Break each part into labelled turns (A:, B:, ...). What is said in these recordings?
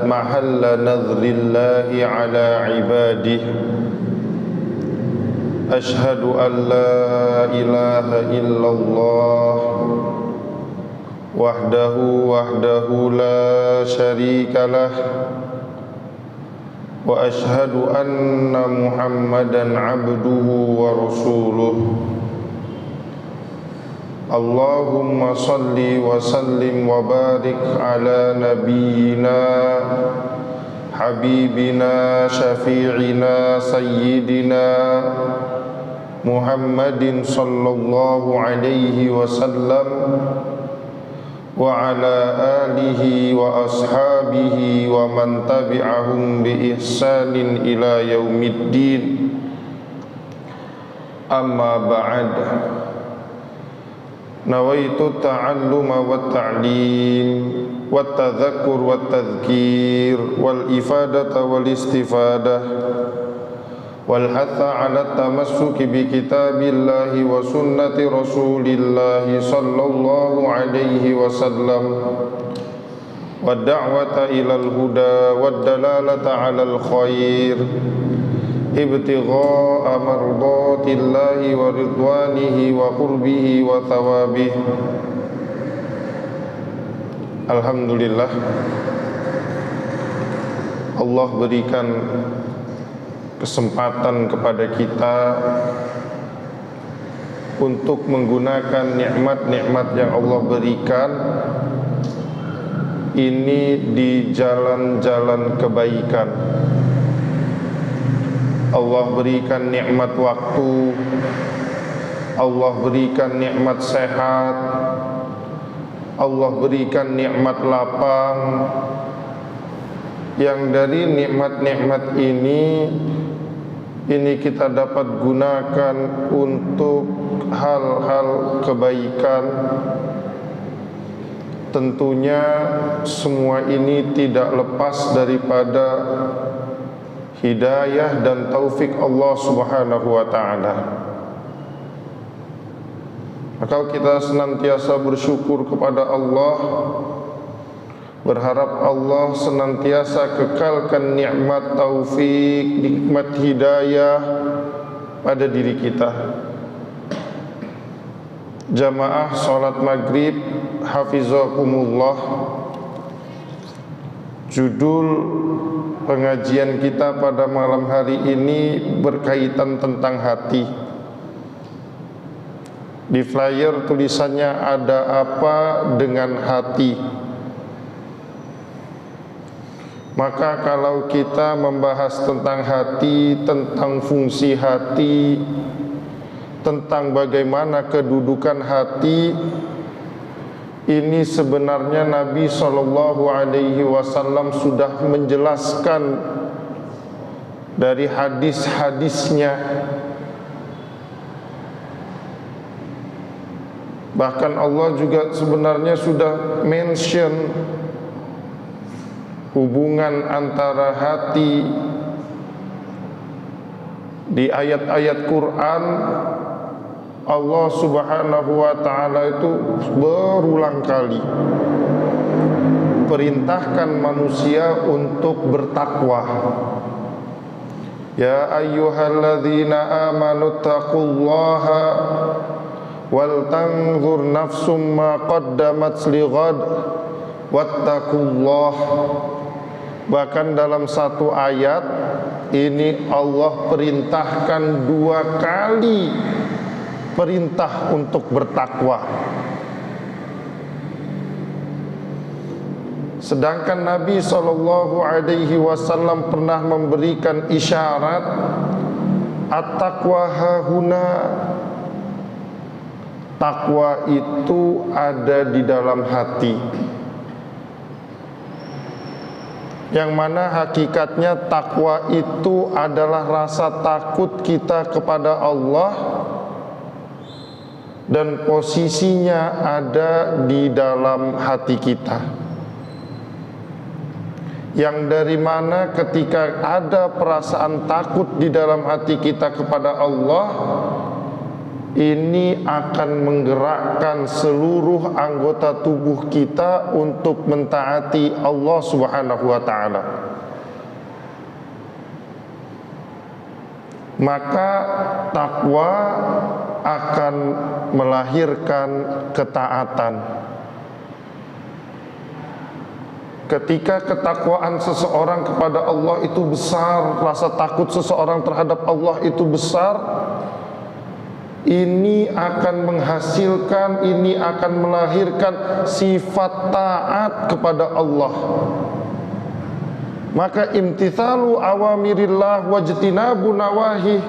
A: محل نذر الله على عباده أشهد أن لا إله إلا الله وحده لا شريك له وأشهد أن محمدا عبده ورسوله اللهم صل وسلم وبارك على نبينا حبيبنا شفيعنا سيدنا محمد صلى الله عليه وسلم وعلى آله وأصحابه ومن تبعهم بإحسان إلى يوم الدين أما بعد نويت التعلم والتعليم والتذكر والتذكير والإفادة والاستفادة والحث على التمسك بكتاب الله وسنة رسول الله صلى الله عليه وسلم والدعوة إلى الهدى والدلالة على الخير ابتغاء مرضات الله ورضوانه وقربه وثوابه. Alhamdulillah, Allah berikan kesempatan kepada kita untuk menggunakan nikmat-nikmat yang Allah berikan ini di jalan-jalan kebaikan. Allah berikan nikmat waktu, Allah berikan nikmat sehat, Allah berikan nikmat lapang. Yang dari nikmat-nikmat ini kita dapat gunakan untuk hal-hal kebaikan. Tentunya semua ini tidak lepas daripada hidayah dan taufik Allah Subhanahu wa ta'ala. Maka kita senantiasa bersyukur kepada Allah, berharap Allah senantiasa kekalkan nikmat taufik, nikmat hidayah pada diri kita. Jamaah salat maghrib hafizakumullah. Judul pengajian kita pada malam hari ini berkaitan tentang hati. Di flyer tulisannya ada apa dengan hati. Maka kalau kita membahas tentang hati, tentang fungsi hati, tentang bagaimana kedudukan hati, ini sebenarnya Nabi SAW sudah menjelaskan dari hadis-hadisnya. Bahkan Allah juga sebenarnya sudah mention hubungan antara hati di ayat-ayat Quran. Allah Subhanahu wa ta'ala itu berulang kali perintahkan manusia untuk bertakwa. Ya ayyuhalladzina amanu taqullaha wal tanzur nafsum ma qaddamat lighad wattaqullah. Bahkan dalam satu ayat ini Allah perintahkan dua kali perintah untuk bertakwa. Sedangkan Nabi SAW pernah memberikan isyarat at-taqwa hahuna. Takwa itu ada di dalam hati, yang mana hakikatnya takwa itu adalah rasa takut kita kepada Allah, dan posisinya ada di dalam hati kita. Yang dari mana ketika ada perasaan takut di dalam hati kita kepada Allah, ini akan menggerakkan seluruh anggota tubuh kita untuk mentaati Allah Subhanahu wa ta'ala. Maka takwa akan melahirkan ketaatan. Ketika ketakwaan seseorang kepada Allah itu besar, rasa takut seseorang terhadap Allah itu besar, ini akan menghasilkan, ini akan melahirkan sifat taat kepada Allah. Maka imtithalu awamirillah wajtinabu nawahih,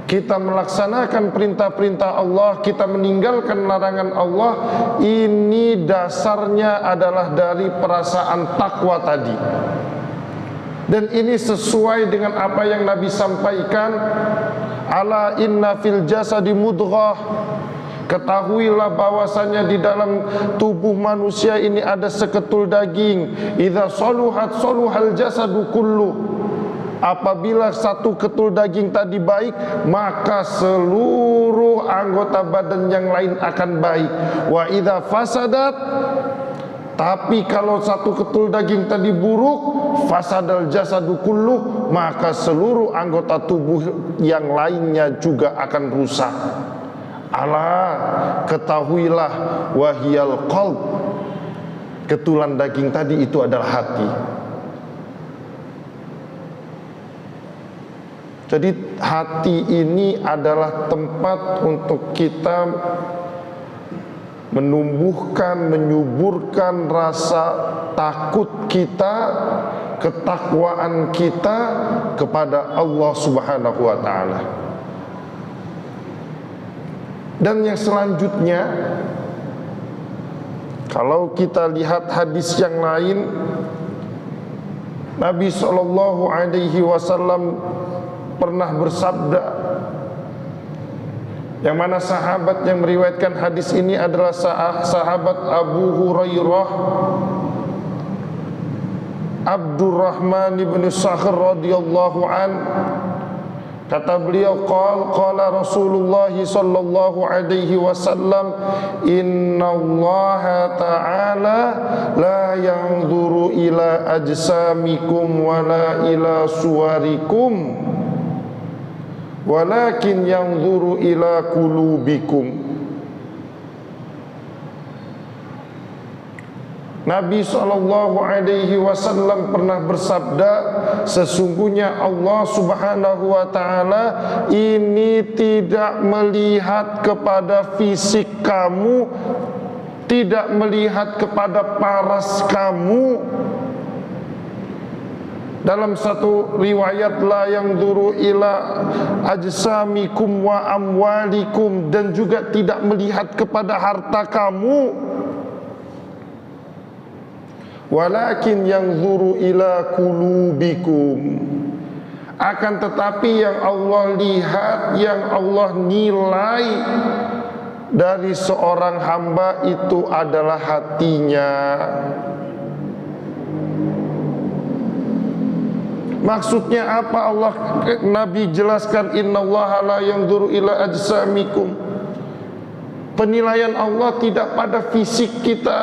A: kita melaksanakan perintah-perintah Allah, kita meninggalkan larangan Allah, ini dasarnya adalah dari perasaan takwa tadi. Dan ini sesuai dengan apa yang Nabi sampaikan, ala inna fil jasadi mudghah, ketahuilah bahwasanya di dalam tubuh manusia ini ada seketul daging, idza saluhat saluhal jasadu kullu. Apabila satu ketul daging tadi baik, maka seluruh anggota badan yang lain akan baik. Wa idza fasadat, tapi kalau satu ketul daging tadi buruk, fasadal jasadu kullu, maka seluruh anggota tubuh yang lainnya juga akan rusak. Ala, ketahuilah, wahiyal qalb, ketulan daging tadi itu adalah hati. Jadi hati ini adalah tempat untuk kita menumbuhkan, menyuburkan rasa takut kita, ketakwaan kita kepada Allah Subhanahu wa ta'ala. Dan yang selanjutnya, kalau kita lihat hadis yang lain, Nabi SAW pernah bersabda, yang mana sahabat yang meriwayatkan hadis ini adalah sahabat Abu Hurairah Abdurrahman ibn Sakhr radhiyallahu an. Kata beliau, qala Rasulullah sallallahu alaihi wasallam, innallaha ta'ala la yanzuru ila ajsamikum wala ila suwarikum, walakin yanzuru ila qulubikum. Nabi SAW pernah bersabda, sesungguhnya Allah Subhanahu wa ta'ala ini tidak melihat kepada fisik kamu, tidak melihat kepada paras kamu. Dalam satu riwayat, la yanzuru ila ajsamikum wa amwalikum, dan juga tidak melihat kepada harta kamu, walakin yanzuru ila qulubikum. Akan tetapi yang Allah lihat, yang Allah nilai dari seorang hamba itu adalah hatinya. Maksudnya apa? Allah, Nabi jelaskan, innallaha la yanzuru ila ajsamikum. Penilaian Allah tidak pada fisik kita,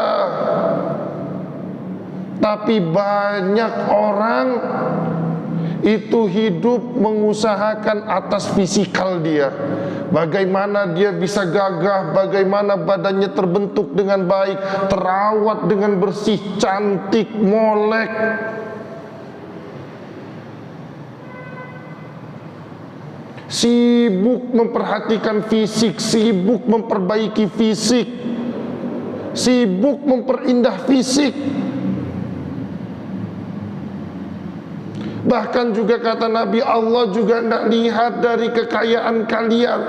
A: tapi banyak orang itu hidup mengusahakan atas fisikal dia. Bagaimana dia bisa gagah, bagaimana badannya terbentuk dengan baik, terawat dengan bersih, cantik, molek. Sibuk memperhatikan fisik, sibuk memperbaiki fisik, sibuk memperindah fisik. Bahkan juga kata Nabi, Allah juga tidak lihat dari kekayaan kalian.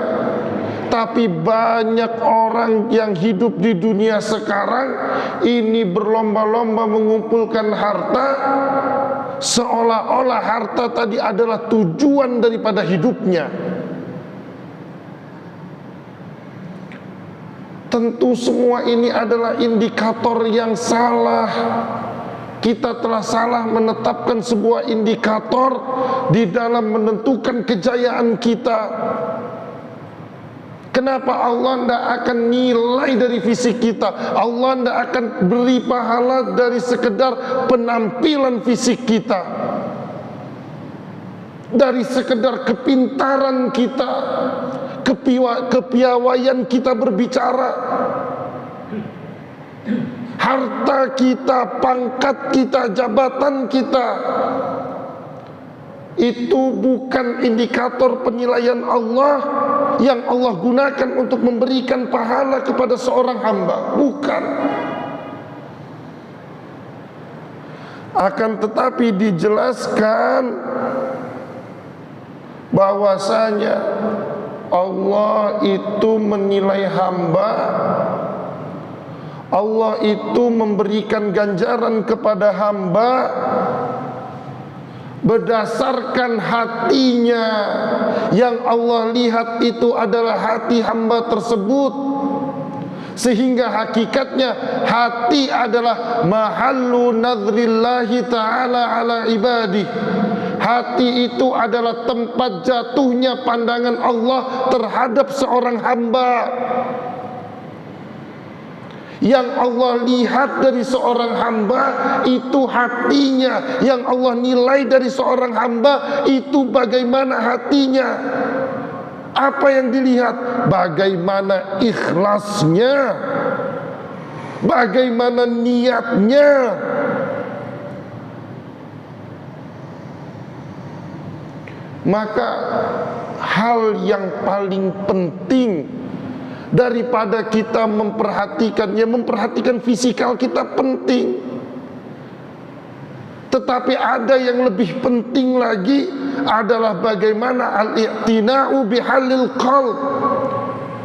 A: Tapi banyak orang yang hidup di dunia sekarang ini berlomba-lomba mengumpulkan harta, seolah-olah harta tadi adalah tujuan daripada hidupnya. Tentu semua ini adalah indikator yang salah. Kita telah salah menetapkan sebuah indikator di dalam menentukan kejayaan kita. Kenapa Allah tidak akan nilai dari fisik kita? Allah tidak akan beri pahala dari sekedar penampilan fisik kita, dari sekedar kepintaran kita, kepiawaian kita berbicara, harta kita, pangkat kita, jabatan kita. Itu bukan indikator penilaian Allah yang Allah gunakan untuk memberikan pahala kepada seorang hamba. Bukan. Akan tetapi dijelaskan bahwasanya Allah itu menilai hamba, Allah itu memberikan ganjaran kepada hamba berdasarkan hatinya. Yang Allah lihat itu adalah hati hamba tersebut, sehingga hakikatnya hati adalah mahallu nadrillahi ta'ala ala ibadih. Hati itu adalah tempat jatuhnya pandangan Allah terhadap seorang hamba. Yang Allah lihat dari seorang hamba itu hatinya. Yang Allah nilai dari seorang hamba itu bagaimana hatinya. Apa yang dilihat? Bagaimana ikhlasnya, bagaimana niatnya. Maka hal yang paling penting daripada kita memperhatikan fisikal kita penting, tetapi ada yang lebih penting lagi adalah bagaimana al-i'tina'u bihalil qalb.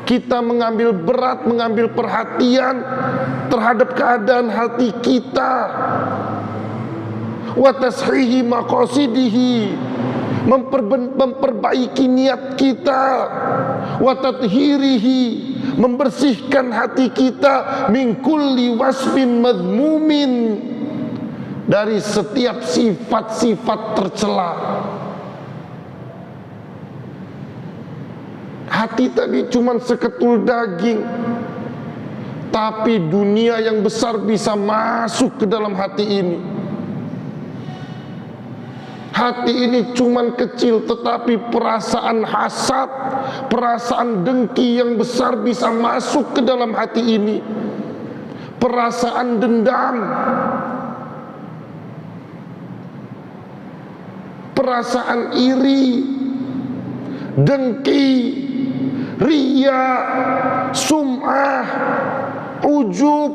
A: Kita mengambil berat, mengambil perhatian terhadap keadaan hati kita, wa tashihi maqasidihi, memperbaiki niat kita, wa tathhirihi, membersihkan hati kita, min kulli wasfin madhmumin, dari setiap sifat-sifat tercela. Hati tadi cuma seketul daging, tapi dunia yang besar bisa masuk ke dalam hati ini. Hati ini cuman kecil, tetapi perasaan hasad, perasaan dengki yang besar bisa masuk ke dalam hati ini. Perasaan dendam, perasaan iri, dengki, riya, sum'ah, ujub,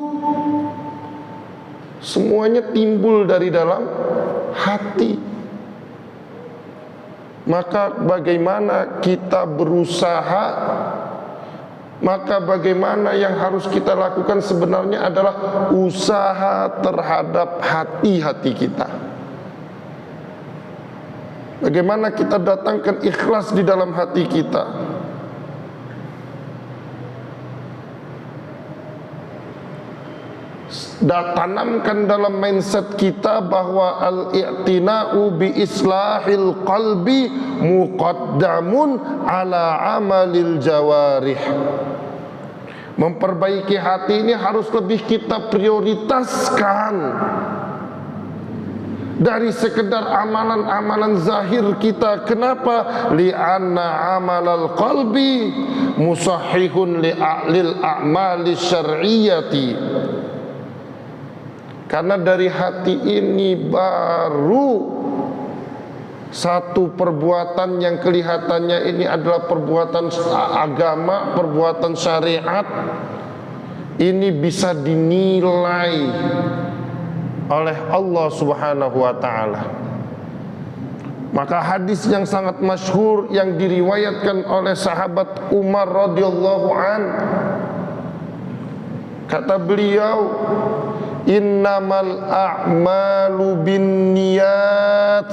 A: semuanya timbul dari dalam hati. Maka bagaimana kita berusaha, maka bagaimana yang harus kita lakukan sebenarnya adalah usaha terhadap hati-hati kita. Bagaimana kita datangkan ikhlas di dalam hati kita. Tanamkan dalam mindset kita bahwa al-i'tina'u bi islahil qalbi muqaddamun ala amalil jawarih. Memperbaiki hati ini harus lebih kita prioritaskan dari sekedar amalan-amalan zahir kita. Kenapa? Li'anna amalal qalbi musahihun lil a'mali syar'iyyati. Karena dari hati ini baru satu perbuatan yang kelihatannya ini adalah perbuatan agama, perbuatan syariat, ini bisa dinilai oleh Allah Subhanahu wa ta'ala. Maka hadis yang sangat masyhur yang diriwayatkan oleh sahabat Umar radhiyallahu an, kata beliau, innamal a'malu binniyat.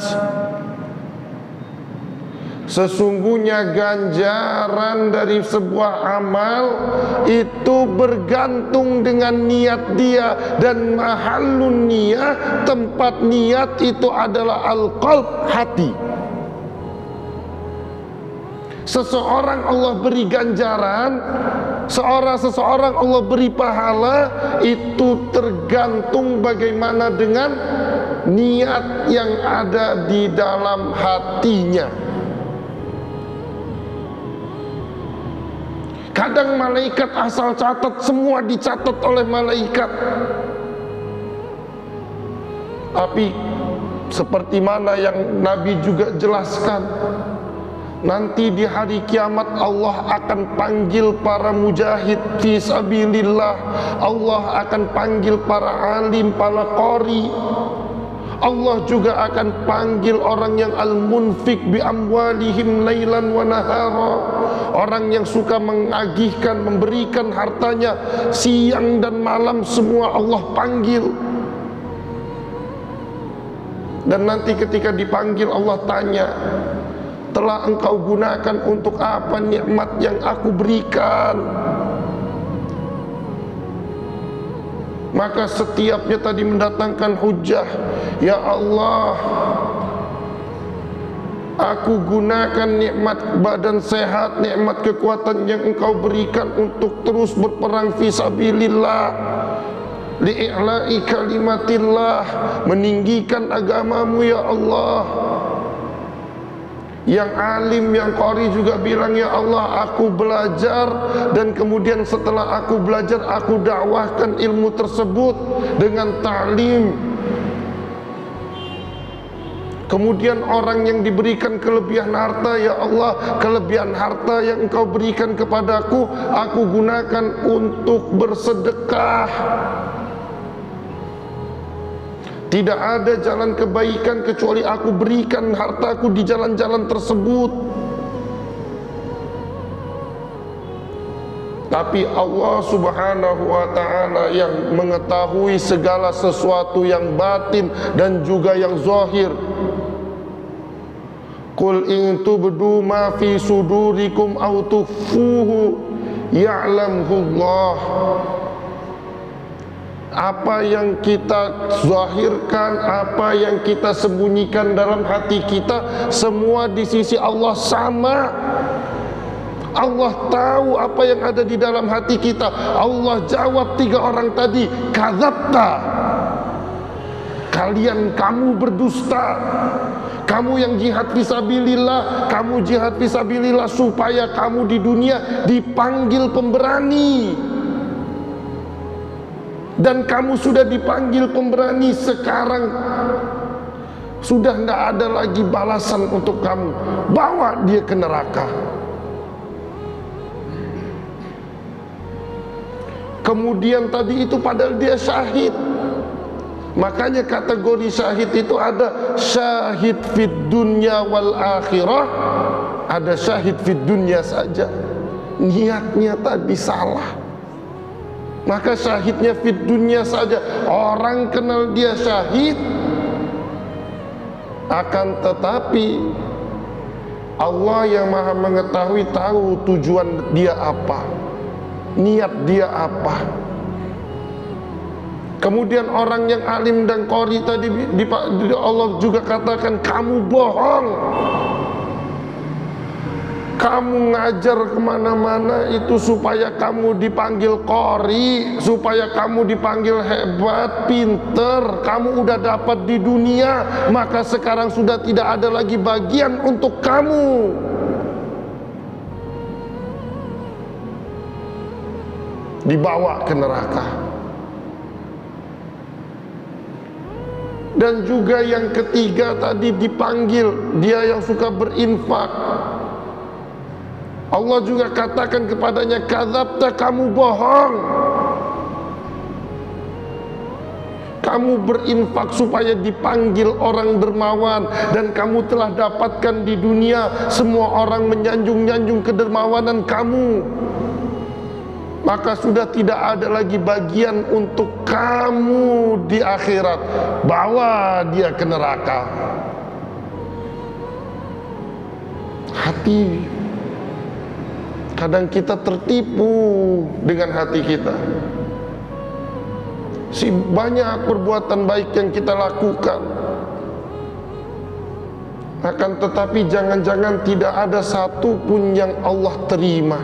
A: Sesungguhnya ganjaran dari sebuah amal itu bergantung dengan niat dia. Dan mahallun niyah, tempat niat itu adalah al-qalb, hati. Seseorang Allah beri ganjaran, seseorang Allah beri pahala, itu tergantung bagaimana dengan niat yang ada di dalam hatinya. Kadang malaikat asal catat, semua dicatat oleh malaikat. Tapi seperti mana yang Nabi juga jelaskan, nanti di hari kiamat Allah akan panggil para mujahid fi sabilillah, Allah akan panggil para alim, para qari, Allah juga akan panggil orang yang al-munfik bi amwalihim lailan wa nahara, orang yang suka mengagihkan, memberikan hartanya siang dan malam, semua Allah panggil. Dan nanti ketika dipanggil Allah tanya, telah engkau gunakan untuk apa nikmat yang aku berikan? Maka setiapnya tadi mendatangkan hujah, ya Allah, aku gunakan nikmat badan sehat, nikmat kekuatan yang engkau berikan untuk terus berperang fisabilillah, li'i'la'i kalimatillah, meninggikan agamamu ya Allah. Yang alim, yang qari juga bilang, ya Allah, aku belajar, dan kemudian setelah aku belajar, aku dakwahkan ilmu tersebut dengan ta'lim. Kemudian orang yang diberikan kelebihan harta, ya Allah, kelebihan harta yang engkau berikan kepadaku, aku gunakan untuk bersedekah. Tidak ada jalan kebaikan kecuali aku berikan hartaku di jalan-jalan tersebut. Tapi Allah subhanahu wa ta'ala yang mengetahui segala sesuatu yang batin dan juga yang zahir. Qul in tubdu ma fi sudurikum aw tukhfuhu ya'lamhu Allah. Apa yang kita zahirkan, apa yang kita sembunyikan dalam hati kita, semua di sisi Allah sama. Allah tahu apa yang ada di dalam hati kita. Allah jawab 3 orang tadi, kadzabta, kamu berdusta. Kamu yang jihad fisabilillah, kamu jihad fisabilillah supaya kamu di dunia dipanggil pemberani. Dan kamu sudah dipanggil pemberani, sekarang sudah tidak ada lagi balasan untuk kamu. Bawa dia ke neraka. Kemudian tadi itu padahal dia syahid. Makanya kategori syahid itu ada syahid fid dunya wal akhirah, ada syahid fid dunya saja. Niatnya tadi salah. Maka syahidnya fid dunya saja, orang kenal dia syahid. Akan tetapi Allah yang maha mengetahui, tahu tujuan dia apa, niat dia apa. Kemudian orang yang alim dan qari tadi Allah juga katakan, kamu bohong. Kamu ngajar kemana-mana itu supaya kamu dipanggil qari, supaya kamu dipanggil hebat, pinter. Kamu udah dapat di dunia, maka sekarang sudah tidak ada lagi bagian untuk kamu. Dibawa ke neraka. Dan juga yang ketiga tadi dipanggil, dia yang suka berinfak. Allah juga katakan kepadanya, kadzabta, kamu bohong. Kamu berinfak supaya dipanggil orang dermawan, dan kamu telah dapatkan di dunia, semua orang menyanjung-nyanjung kedermawanan kamu. Maka sudah tidak ada lagi bagian untuk kamu di akhirat. Bawa dia ke neraka. Hati. Kadang kita tertipu dengan hati kita. Si banyak perbuatan baik yang kita lakukan, Akan tetapi jangan-jangan tidak ada satu pun yang Allah terima.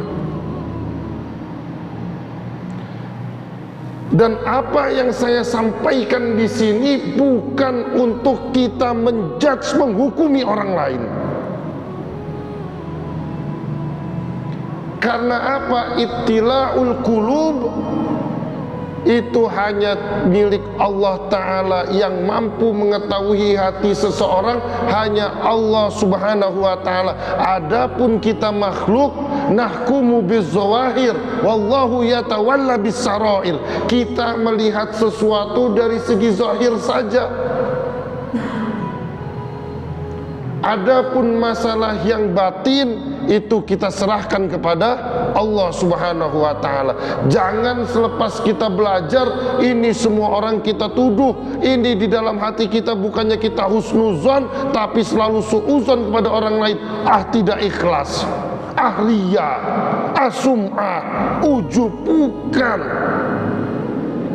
A: Dan apa yang saya sampaikan di sini bukan untuk kita menjudge, menghukumi orang lain. Karena apa? Ittila'ul qulub itu hanya milik Allah Ta'ala. Yang mampu mengetahui hati seseorang hanya Allah Subhanahu wa Ta'ala. Adapun kita makhluk, nahkumu bizzawahir wallahu yatawalla bissarair. Kita melihat sesuatu dari segi zahir saja. Adapun masalah yang batin itu kita serahkan kepada Allah Subhanahu wa Ta'ala. Jangan selepas kita belajar, ini semua orang kita tuduh, ini di dalam hati kita bukannya kita husnuzon, tapi selalu suuzon kepada orang lain. Tidak ikhlas, riya, sum'ah, ujub. Bukan.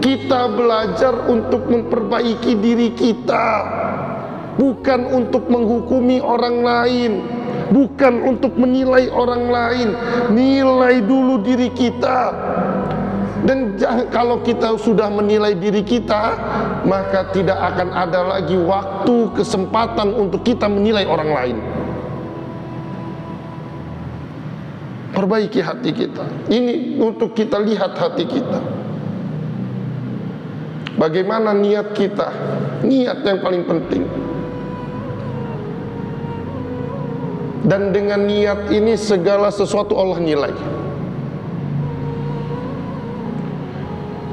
A: Kita belajar untuk memperbaiki diri kita, bukan untuk menghukumi orang lain, bukan untuk menilai orang lain. Nilai dulu diri kita. Dan kalau kita sudah menilai diri kita, maka tidak akan ada lagi waktu, kesempatan untuk kita menilai orang lain. Perbaiki hati kita. Ini untuk kita lihat hati kita. Bagaimana niat kita? Niat yang paling penting. Dan dengan niat ini segala sesuatu Allah nilai.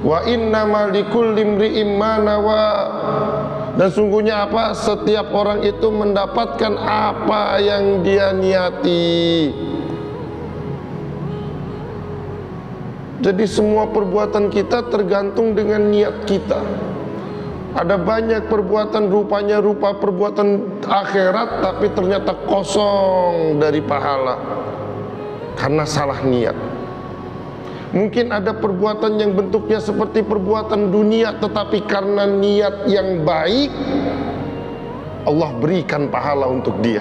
A: Wa innama likulli imri'in ma nawa. Dan sungguhnya apa? Setiap orang itu mendapatkan apa yang dia niati. Jadi semua perbuatan kita tergantung dengan niat kita. Ada banyak perbuatan rupanya rupa perbuatan akhirat, tapi ternyata kosong dari pahala karena salah niat. Mungkin ada perbuatan yang bentuknya seperti perbuatan dunia, tetapi karena niat yang baik, Allah berikan pahala untuk dia.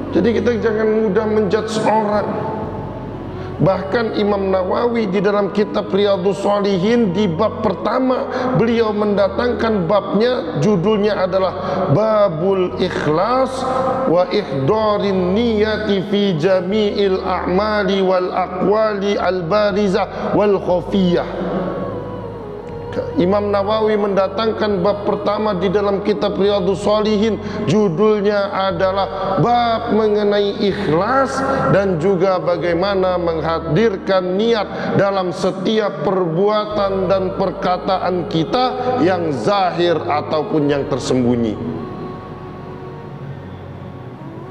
A: Jadi kita jangan mudah menjudge orang. Bahkan Imam Nawawi di dalam kitab Riyadhus Shalihin di bab pertama, beliau mendatangkan babnya, judulnya adalah Babul Ikhlas wa Ihdarin Niyati fi Jami'il A'mali wal Aqwali al-Barizah wal Khafiyah. Imam Nawawi mendatangkan bab pertama di dalam kitab Riyadhus Shalihin, judulnya adalah bab mengenai ikhlas dan juga bagaimana menghadirkan niat dalam setiap perbuatan dan perkataan kita yang zahir ataupun yang tersembunyi.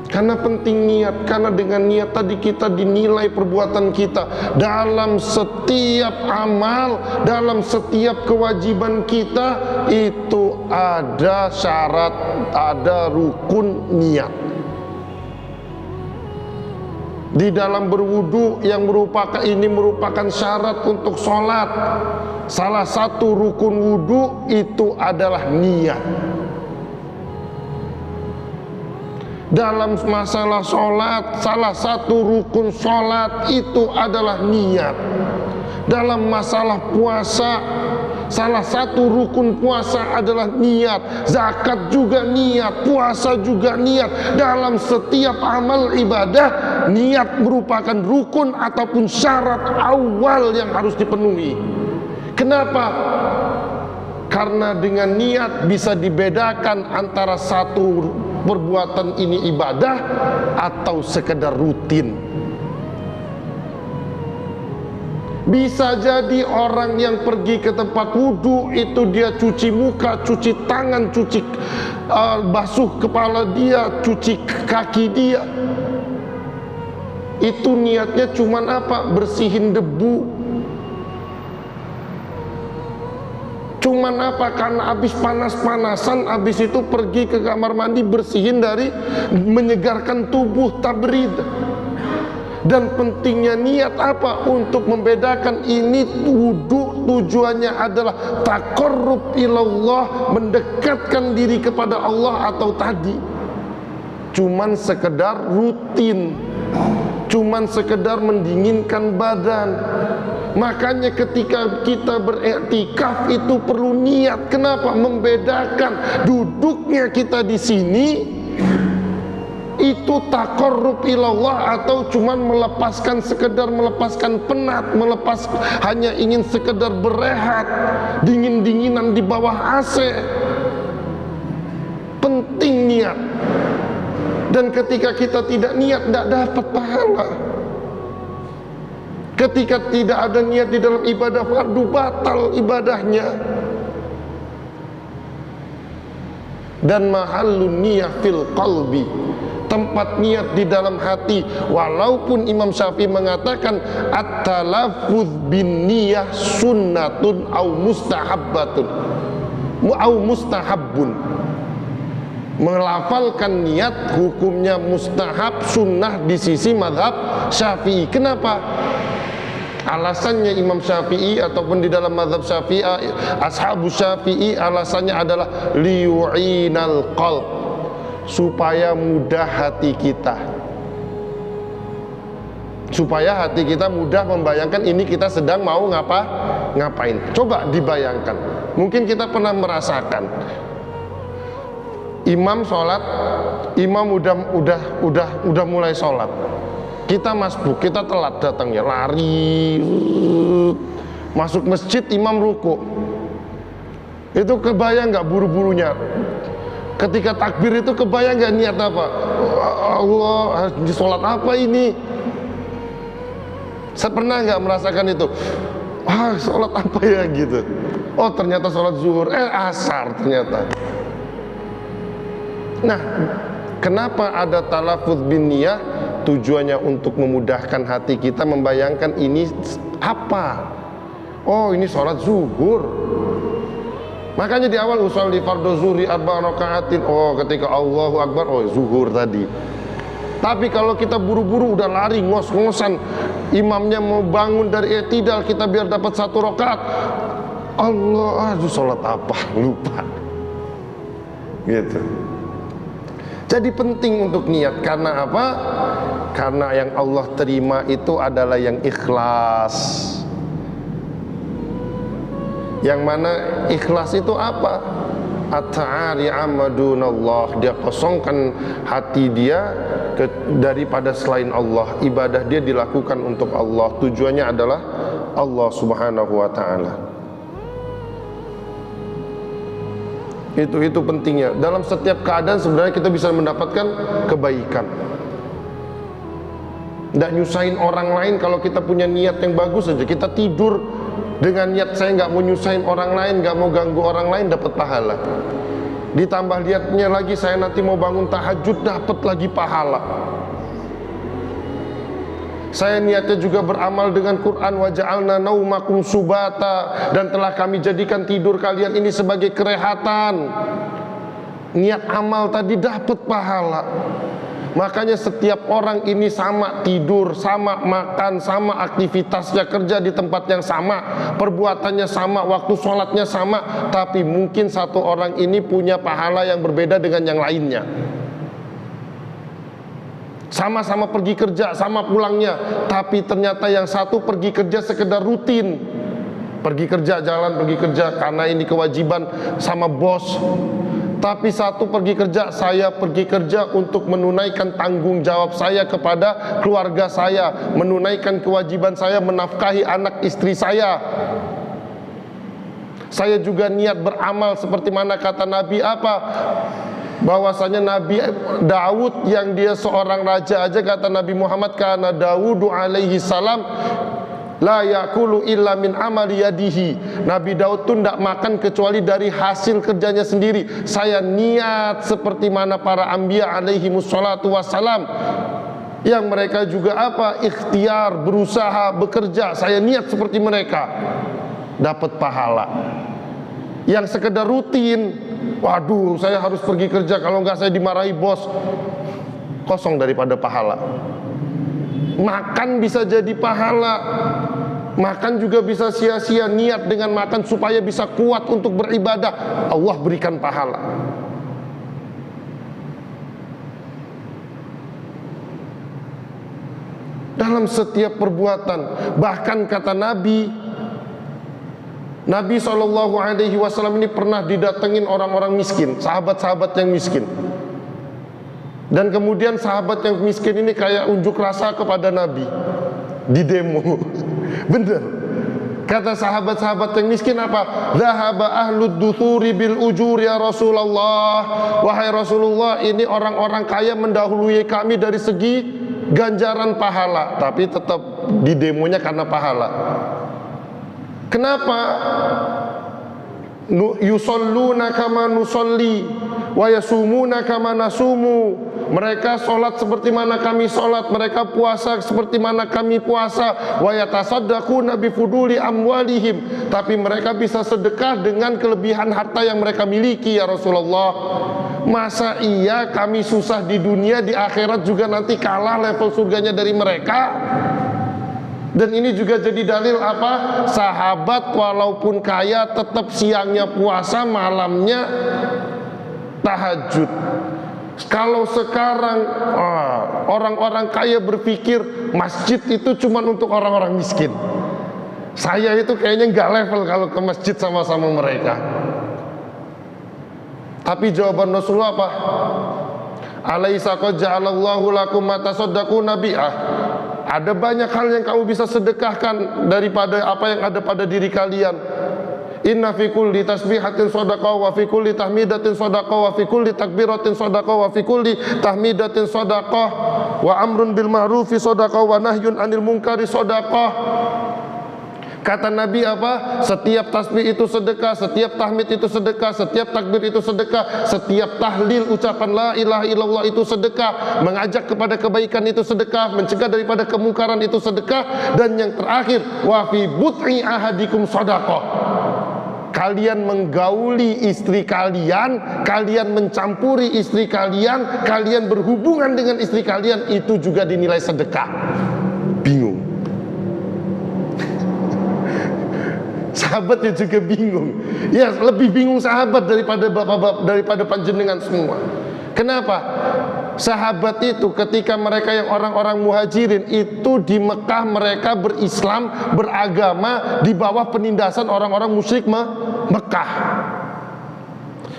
A: Karena penting niat, karena dengan niat tadi kita dinilai perbuatan kita. Dalam setiap amal, dalam setiap kewajiban kita, itu ada syarat, ada rukun niat. Di dalam berwudu yang merupakan syarat untuk sholat, salah satu rukun wudu itu adalah niat. Dalam masalah sholat, salah satu rukun sholat itu adalah niat. Dalam masalah puasa, salah satu rukun puasa adalah niat. Zakat juga niat, puasa juga niat. Dalam setiap amal ibadah, niat merupakan rukun ataupun syarat awal yang harus dipenuhi. Kenapa? Karena dengan niat bisa dibedakan antara satu perbuatan ini ibadah atau sekedar rutin. Bisa jadi orang yang pergi ke tempat wudhu itu dia cuci muka, cuci tangan, cuci basuh kepala dia, cuci kaki dia. Itu niatnya cuman apa? Bersihin debu. Cuman apa? Karena habis panas-panasan, habis itu pergi ke kamar mandi bersihin dari menyegarkan tubuh, tabrid. Dan pentingnya niat apa? Untuk membedakan ini wudhu tujuannya adalah taqarrub ilallah, mendekatkan diri kepada Allah, atau tadi cuman sekedar rutin, cuman sekedar mendinginkan badan. Makanya ketika kita beriktikaf itu perlu niat. Kenapa? Membedakan duduknya kita di sini itu taqarrub ilallah, atau cuman melepaskan, sekedar melepaskan penat, hanya ingin sekedar berehat, dingin-dinginan di bawah AC. Penting niat. Dan ketika kita tidak niat, tidak dapat pahala. Ketika tidak ada niat di dalam ibadah fardu, batal ibadahnya. Dan mahallun niyah fil qalbi, tempat niat di dalam hati. Walaupun Imam Syafi'i mengatakan at-talaffuz bin niyah sunnatun au mustahabbatun au mustahabbun, melafalkan niat hukumnya mustahab, sunnah di sisi mazhab Syafi'i. Kenapa? Alasannya Imam Syafi'i ataupun di dalam mazhab Syafi'i, ashabu Syafi'i, alasannya adalah liyu'inal qalb, supaya mudah hati kita, supaya hati kita mudah membayangkan ini kita sedang mau ngapain. Coba dibayangkan, mungkin kita pernah merasakan imam sholat, imam udah mulai sholat, kita masbuk, kita telat datangnya, lari masuk masjid, imam ruku. Itu kebayang nggak buru-burunya? Ketika takbir itu kebayang nggak niat apa? Allah, di sholat apa ini? Saya pernah nggak merasakan itu? Wah, sholat apa ya gitu? Oh, ternyata sholat zuhur, asar ternyata. Nah, kenapa ada talafuz bin niyah? Tujuannya untuk memudahkan hati kita membayangkan ini apa. Oh, ini sholat zuhur. Makanya di awal usolli fardhu zuhri arba'a raka'atin. Oh, ketika Allahu Akbar, oh zuhur tadi. Tapi kalau kita buru-buru udah lari ngos-ngosan, imamnya mau bangun dari i'tidal, kita biar dapat 1 rakaat, Allah, sholat apa? Lupa. Gitu. Jadi penting untuk niat. Karena apa? Karena yang Allah terima itu adalah yang ikhlas. Yang mana ikhlas itu apa? At-ta'ari amadunallah, dia kosongkan hati dia daripada selain Allah. Ibadah dia dilakukan untuk Allah, tujuannya adalah Allah subhanahu wa ta'ala. Itu pentingnya. Dalam setiap keadaan sebenarnya kita bisa mendapatkan kebaikan. Tidak nyusahin orang lain. Kalau kita punya niat yang bagus saja, kita tidur dengan niat saya nggak mau nyusahin orang lain, nggak mau ganggu orang lain, dapat pahala. Ditambah niatnya lagi, saya nanti mau bangun tahajud, dapat lagi pahala. Saya niatnya juga beramal dengan Quran, wa ja'alna naumakum subata, dan telah kami jadikan tidur kalian ini sebagai kerehatan. Niat amal tadi dapat pahala. Makanya setiap orang ini sama tidur, sama makan, sama aktivitasnya, kerja di tempat yang sama, perbuatannya sama, waktu sholatnya sama, tapi mungkin satu orang ini punya pahala yang berbeda dengan yang lainnya. Sama-sama pergi kerja, sama pulangnya, tapi ternyata yang satu pergi kerja sekedar rutin, pergi kerja, jalan pergi kerja karena ini kewajiban sama bos. Tapi satu pergi kerja, saya pergi kerja untuk menunaikan tanggung jawab saya kepada keluarga saya, menunaikan kewajiban saya menafkahi anak istri saya. Saya juga niat beramal seperti mana kata Nabi apa? Bahwasanya Nabi Daud yang dia seorang raja aja, kata Nabi Muhammad, karena Daud alaihi salam la yakulu illa min amali yadihi. Nabi Daud tuh tidak makan kecuali dari hasil kerjanya sendiri. Saya niat seperti mana para anbiya alaihi musholatu wassalam, yang mereka juga apa? Ikhtiar, berusaha, bekerja. Saya niat seperti mereka, dapat pahala. Yang sekedar rutin, waduh saya harus pergi kerja, kalau enggak saya dimarahi bos, kosong daripada pahala. Makan bisa jadi pahala, makan juga bisa sia-sia. Niat dengan makan supaya bisa kuat untuk beribadah, Allah berikan pahala. Dalam setiap perbuatan. Bahkan kata Nabi SAW ini pernah didatengin orang-orang miskin, sahabat-sahabat yang miskin. Dan kemudian sahabat yang miskin ini kayak unjuk rasa kepada Nabi di demo. Bener. Kata sahabat-sahabat yang miskin apa? Dhahaba ahlud duthuri bil ujur ya Rasulullah. Wahai Rasulullah, ini orang-orang kaya mendahului kami dari segi ganjaran pahala, tapi tetap di demonya karena pahala. Kenapa? Yusalluna kama nusalli wa yasumuna kama nasumu. Mereka sholat seperti mana kami sholat, mereka puasa seperti mana kami puasa. Wa yatasaddaquna bi fuduli amwalihim. Tapi mereka bisa sedekah dengan kelebihan harta yang mereka miliki ya Rasulullah. Masa iya kami susah di dunia, di akhirat juga nanti kalah level surganya dari mereka? Dan ini juga jadi dalil apa? Sahabat walaupun kaya tetap siangnya puasa, malamnya tahajud. Kalau sekarang orang-orang kaya berpikir masjid itu cuma untuk orang-orang miskin. Saya itu kayaknya nggak level kalau ke masjid sama-sama mereka. Tapi jawaban Rasulullah apa? Alaisa qad ja'alallahu lakum ma tasaddaquna bi'ah. Ada banyak hal yang kamu bisa sedekahkan daripada apa yang ada pada diri kalian. Inna fi kulli tasbihatin shadaqah wa fi kulli tahmidatin shadaqah wa fi kulli takbiratin shadaqah wa fi kulli tahmidatin shadaqah wa amrun bil ma'rufi shadaqah wa nahyun 'anil munkari shadaqah. Kata Nabi apa? Setiap tasbih itu sedekah, setiap tahmid itu sedekah, setiap takbir itu sedekah, setiap tahlil ucapan la ilaha illallah itu sedekah, mengajak kepada kebaikan itu sedekah, mencegah daripada kemungkaran itu sedekah, dan yang terakhir wa fi but'i ahadikum shadaqah. Kalian menggauli istri kalian, kalian mencampuri istri kalian, kalian berhubungan dengan istri kalian, itu juga dinilai sedekah. Bingung. Sahabatnya juga bingung. Ya, lebih bingung sahabat daripada bapak-bapak, daripada panjenengan semua. Kenapa? Sahabat itu ketika mereka yang orang-orang muhajirin itu di Mekah, mereka berislam, beragama di bawah penindasan orang-orang musyrik Mekah.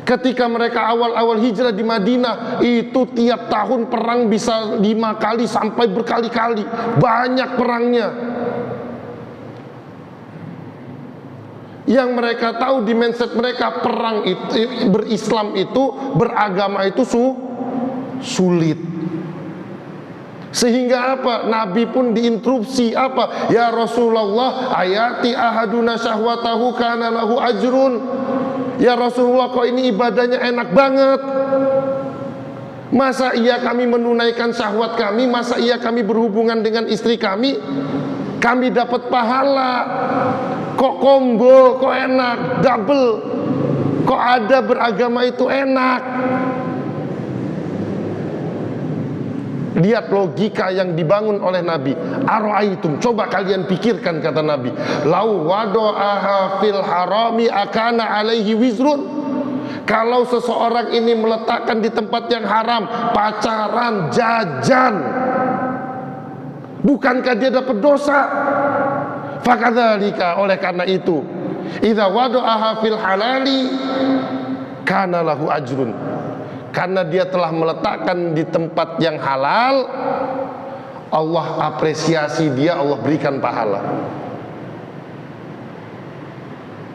A: Ketika mereka awal-awal hijrah di Madinah, itu tiap tahun perang bisa 5 kali sampai berkali-kali. Banyak perangnya. Yang mereka tahu di mindset mereka, perang itu, berislam itu, beragama itu sulit. Sehingga apa? Nabi pun diinterupsi apa? Ya Rasulullah, ayati ahaduna syahwatahu kana lahu ajrun. Ya Rasulullah, kok ini ibadahnya enak banget. Masa iya kami menunaikan syahwat kami, masa iya kami berhubungan dengan istri kami dapat pahala. Kok combo, kok enak, double. Kok ada beragama itu enak. Lihat logika yang dibangun oleh Nabi. Ara'aitum, coba kalian pikirkan, kata Nabi. Lau wado'aha fil harami akana alaihi wizrun. Kalau seseorang ini meletakkan di tempat yang haram, pacaran, jajan, bukankah dia dapat dosa? Fakadzalika, oleh karena itu, idza wada'aha fil halali kana lahu ajrun. Karena dia telah meletakkan di tempat yang halal, Allah apresiasi dia, Allah berikan pahala.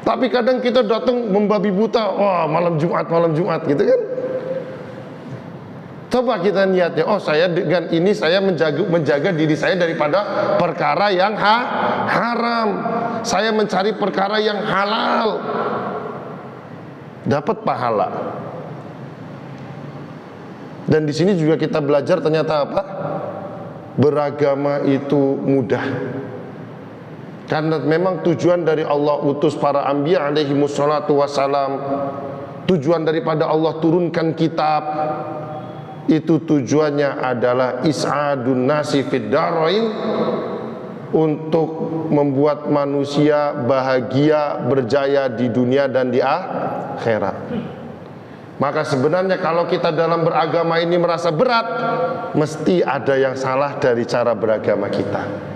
A: Tapi kadang kita datang membabi buta, wah malam Jumat gitu kan. Coba kita niatnya, oh saya dengan ini saya menjaga diri saya daripada perkara yang haram. Saya mencari perkara yang halal, dapat pahala. Dan di sini juga kita belajar ternyata apa? Beragama itu mudah. Karena memang tujuan dari Allah utus para anbiya alaihi wassalatu wassalam, tujuan daripada Allah turunkan kitab, itu tujuannya adalah is'adun nasi fid darain, untuk membuat manusia bahagia, berjaya di dunia dan di akhirat. Maka sebenarnya kalau kita dalam beragama ini merasa berat, mesti ada yang salah dari cara beragama kita.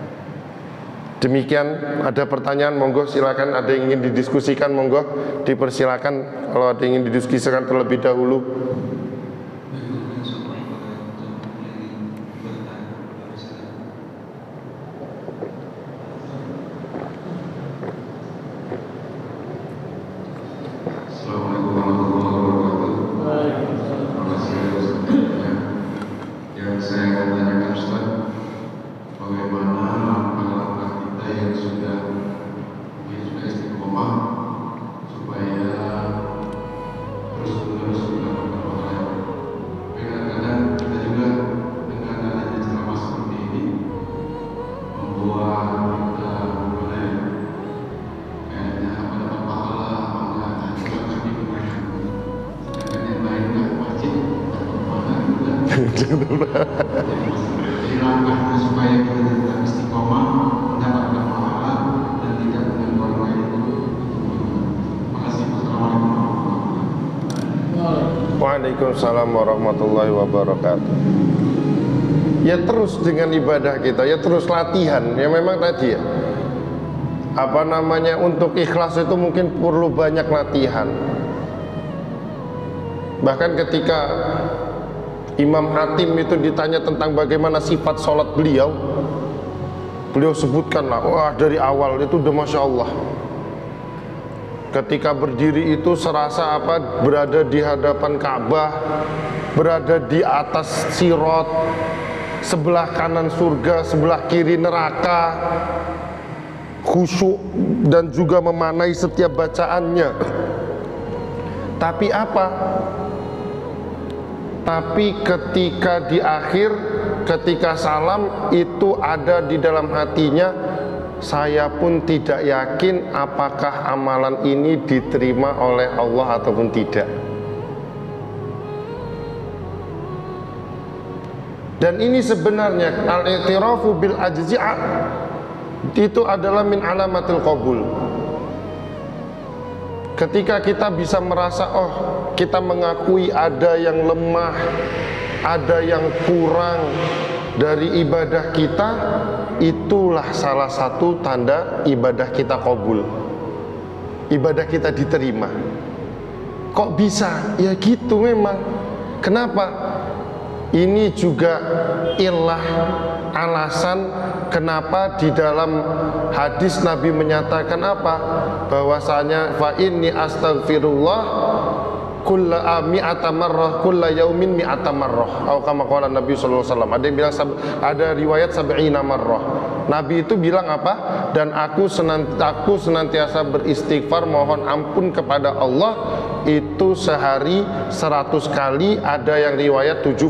A: Demikian, ada pertanyaan, monggo silakan. Ada yang ingin didiskusikan, monggo dipersilakan. Kalau ada yang ingin didiskusikan terlebih dahulu. Waalaikumsalam warahmatullahi wabarakatuh. Ya terus dengan ibadah kita, ya terus latihan. Ya memang tadi ya, apa namanya, untuk ikhlas itu mungkin perlu banyak latihan. Bahkan ketika Imam Hatim itu ditanya tentang bagaimana sifat sholat beliau, beliau sebutkanlah, wah dari awal itu udah Masya Allah. Ketika berdiri itu serasa apa, berada di hadapan Ka'bah, berada di atas Sirat, sebelah kanan surga, sebelah kiri neraka, khusyuk dan juga memanai setiap bacaannya. Tapi apa? Tapi ketika di akhir, ketika salam, itu ada di dalam hatinya, saya pun tidak yakin apakah amalan ini diterima oleh Allah ataupun tidak. Dan ini sebenarnya al-i'tirafu bil ajzi' itu adalah min alamatil qabul. Ketika kita bisa merasa, oh kita mengakui ada yang lemah, ada yang kurang dari ibadah kita, itulah salah satu tanda ibadah kita qabul, ibadah kita diterima. Kok bisa? Ya gitu memang. Kenapa? Ini juga ilah, alasan kenapa di dalam hadis Nabi menyatakan apa? Bahwasanya fa inni astaghfirullah kulla mi'ata marrah kulla yaumin mi'ata marrah, atau kama qala Nabi sallallahu alaihi wasallam. Ada yang bilang ada riwayat sab'ina marrah. Nabi itu bilang apa? Dan aku senantiasa beristighfar, mohon ampun kepada Allah itu sehari 100 kali, ada yang riwayat 70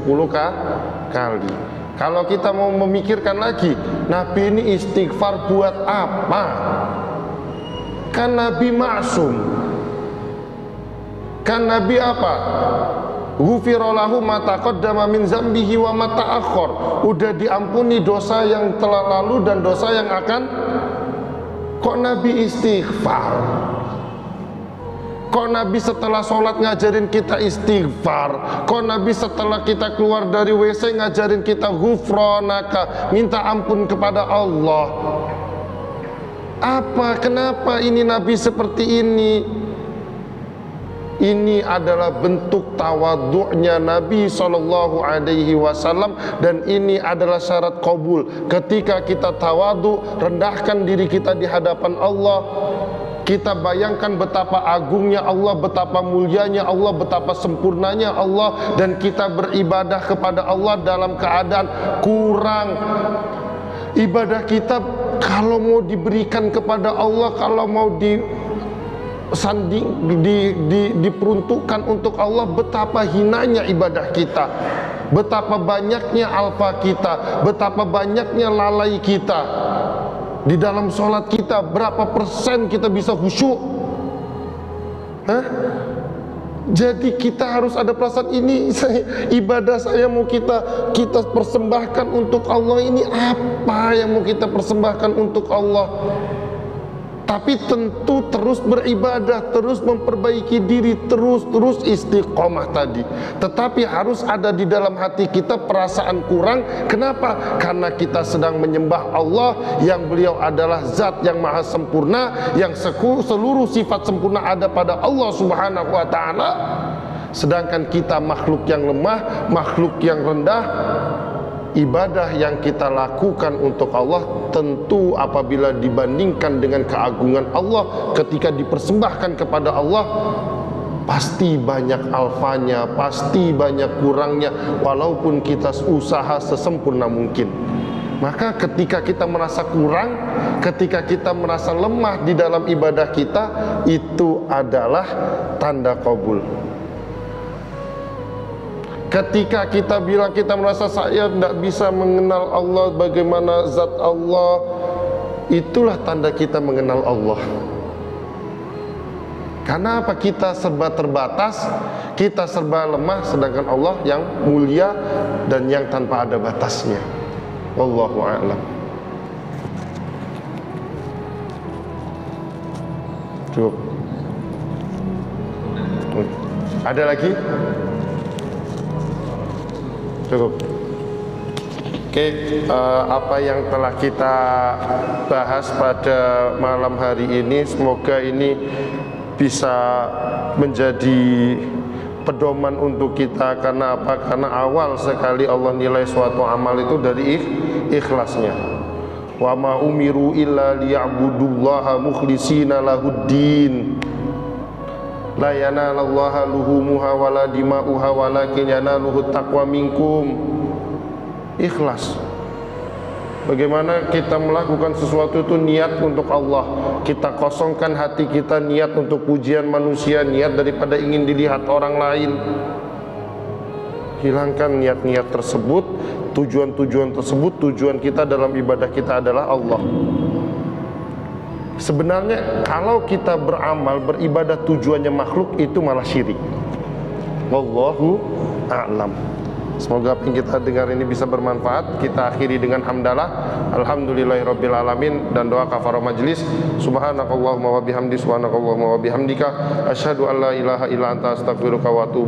A: kali. Kalau kita mau memikirkan lagi, Nabi ini istighfar buat apa? Kan Nabi maksum. Kan Nabi apa? Ghufira lahu ma taqaddama min zambihi wa ma ta'akhkhar. Udah diampuni dosa yang telah lalu dan dosa yang akan. Kok Nabi istighfar? Kok Nabi setelah sholat ngajarin kita istighfar? Kok Nabi setelah kita keluar dari WC ngajarin kita ghufranaka, minta ampun kepada Allah? Apa? Kenapa ini Nabi seperti ini? Ini adalah bentuk tawadhu'nya Nabi sallallahu alaihi wasallam, dan ini adalah syarat qabul. Ketika kita tawadhu, rendahkan diri kita di hadapan Allah, kita bayangkan betapa agungnya Allah, betapa mulianya Allah, betapa sempurnanya Allah, dan kita beribadah kepada Allah dalam keadaan kurang. Ibadah kita kalau mau diberikan kepada Allah, kalau mau diperuntukkan untuk Allah, betapa hinanya ibadah kita, betapa banyaknya alfa kita, betapa banyaknya lalai kita. Di dalam sholat kita berapa persen kita bisa khusyuk? Jadi kita harus ada perasaan ini ibadah saya mau kita persembahkan untuk Allah, ini apa yang mau kita persembahkan untuk Allah. Tapi tentu terus beribadah, terus memperbaiki diri, terus istiqomah tadi. Tetapi harus ada di dalam hati kita perasaan kurang. Kenapa? Karena kita sedang menyembah Allah yang beliau adalah zat yang maha sempurna, yang seluruh sifat sempurna ada pada Allah subhanahu wa ta'ala. Sedangkan kita makhluk yang lemah, makhluk yang rendah. Ibadah yang kita lakukan untuk Allah tentu apabila dibandingkan dengan keagungan Allah ketika dipersembahkan kepada Allah, pasti banyak alfanya, pasti banyak kurangnya, walaupun kita usaha sesempurna mungkin. Maka ketika kita merasa kurang, ketika kita merasa lemah di dalam ibadah kita, itu adalah tanda qabul. Ketika kita bilang kita merasa saya tidak bisa mengenal Allah, bagaimana zat Allah, itulah tanda kita mengenal Allah. Karena apa? Kita serba terbatas, kita serba lemah, sedangkan Allah yang mulia dan yang tanpa ada batasnya. Wallahu a'lam. Cukup. Ada lagi? Cukup. Oke, apa yang telah kita bahas pada malam hari ini, semoga ini bisa menjadi pedoman untuk kita. Karena apa? Karena awal sekali Allah nilai suatu amal itu dari ikhlasnya. Wa ma umiru illa liya'budullaha mukhlishina lahuddin. La yanalallaha luhumuha wala dima'uha walakin yanaluhu taqwa minkum. Ikhlas. Bagaimana kita melakukan sesuatu itu niat untuk Allah. Kita kosongkan hati kita, niat untuk pujian manusia, niat daripada ingin dilihat orang lain. Hilangkan niat-niat tersebut, tujuan-tujuan tersebut. Tujuan kita dalam ibadah kita adalah Allah. Sebenarnya kalau kita beramal, beribadah tujuannya makhluk, itu malah syirik. Wallahu a'lam. Semoga apa yang kita dengar ini bisa bermanfaat. Kita akhiri dengan hamdalah, alhamdulillahirabbil alamin, dan doa kafarah majlis. Subhanakallahumma wa bihamdi, subhanakallahumma wa bihamdika, asyhadu an la ilaha illa anta astaghfiruka wa atubu